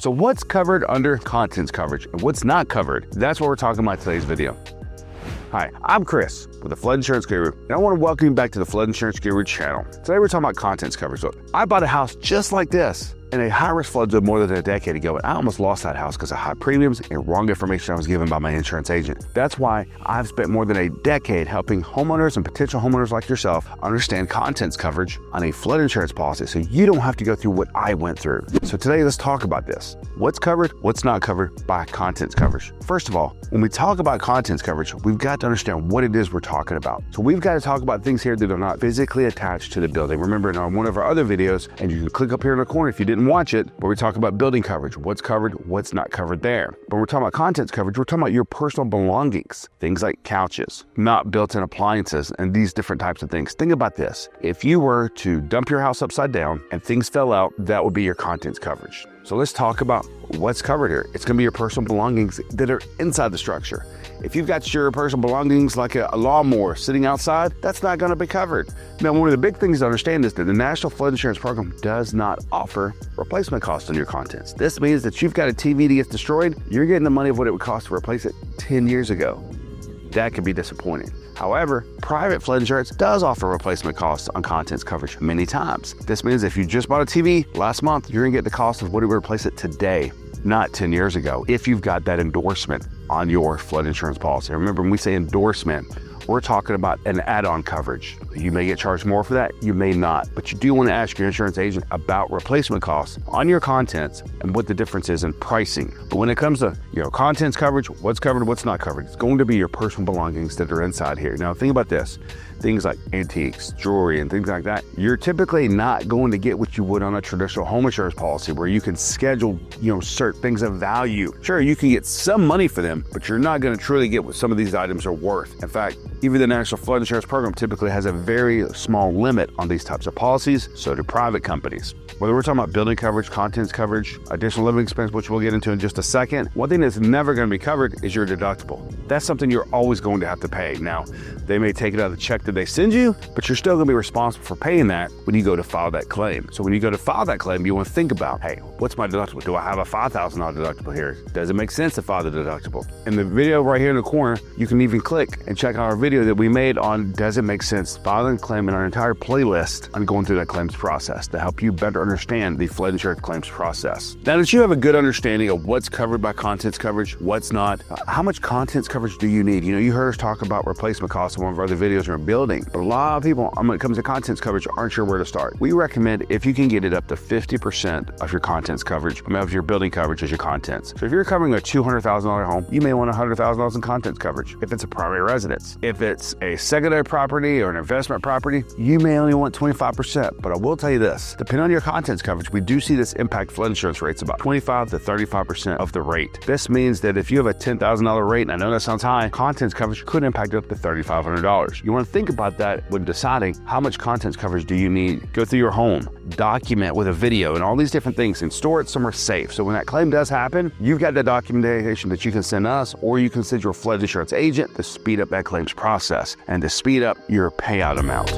So what's covered under contents coverage and what's not covered? That's what we're talking about today's video. Hi, I'm Chris with the Flood Insurance Guru, and I want to welcome you back to the Flood Insurance Guru channel. Today we're talking about contents coverage. So I bought a house just like this in a high-risk flood zone more than a decade ago, and I almost lost that house because of high premiums and wrong information I was given by my insurance agent. That's why I've spent more than a decade helping homeowners and potential homeowners like yourself understand contents coverage on a flood insurance policy so you don't have to go through what I went through. So today let's talk about this. What's covered, what's not covered by contents coverage. First of all, when we talk about contents coverage, we've got to understand what it is we're talking about. So we've got to talk about things here that are not physically attached to the building. Remember in one of our other videos, and you can click up here in the corner if you didn't watch it, where we talk about building coverage, what's covered, what's not covered there. But we're talking about contents coverage, we're talking about your personal belongings, things like couches, not built-in appliances, and these different types of things. Think about this. If you were to dump your house upside down and things fell out, that would be your contents coverage. So let's talk about what's covered here. It's gonna be your personal belongings that are inside the structure. If you've got your personal belongings like a lawnmower sitting outside, that's not gonna be covered. Now, one of the big things to understand is that the National Flood Insurance Program does not offer replacement costs on your contents. This means that you've got a TV that gets destroyed, you're getting the money of what it would cost to replace it 10 years ago. That could be disappointing. However, private flood insurance does offer replacement costs on contents coverage many times. This means if you just bought a TV last month, you're gonna get the cost of what it would replace it today, not 10 years ago, if you've got that endorsement on your flood insurance policy. Remember, when we say endorsement, we're talking about an add-on coverage. You may get charged more for that, you may not, but you do want to ask your insurance agent about replacement costs on your contents and what the difference is in pricing. But when it comes to contents coverage, what's covered, what's not covered, it's going to be your personal belongings that are inside here. Now think about this, things like antiques, jewelry, and things like that, you're typically not going to get what you would on a traditional home insurance policy where you can schedule certain things of value. Sure, you can get some money for them, but you're not going to truly get what some of these items are worth. In fact, even the National Flood Insurance Program typically has a very small limit on these types of policies, so do private companies. Whether we're talking about building coverage, contents coverage, additional living expense, which we'll get into in just a second, one thing that's never going to be covered is your deductible. That's something you're always going to have to pay. Now, they may take it out of the check that they send you, but you're still going to be responsible for paying that when you go to file that claim. So when you go to file that claim, you want to think about, hey, what's my deductible? Do I have a $5,000 deductible here? Does it make sense to file the deductible? In the video right here in the corner, you can even click and check out our video that we made on does it make sense filing a claim in our entire playlist on going through that claims process to help you better understand the flood insurance claims process. Now that you have a good understanding of what's covered by contents coverage, what's not, how much contents coverage do you need? You heard us talk about replacement costs in one of our other videos in building, but a lot of people, when it comes to contents coverage, aren't sure where to start. We recommend if you can get it up to 50% of your contents coverage, of your building coverage as your contents. So if you're covering a $200,000 home, you may want $100,000 in contents coverage. If it's a primary residence, if it's a secondary property or an investment property, you may only want 25%. But I will tell you this, depending on your contents coverage, we do see this impact flood insurance rates about 25 to 35% of the rate. This means that if you have a $10,000 rate, and I know that sounds high, contents coverage could impact up to $3,500. You want to think about that when deciding how much contents coverage do you need. Go through your home, document with a video and all these different things and store it somewhere safe. So when that claim does happen, you've got the documentation that you can send us, or you can send your flood insurance agent to speed up that claims process and to speed up your payout amount.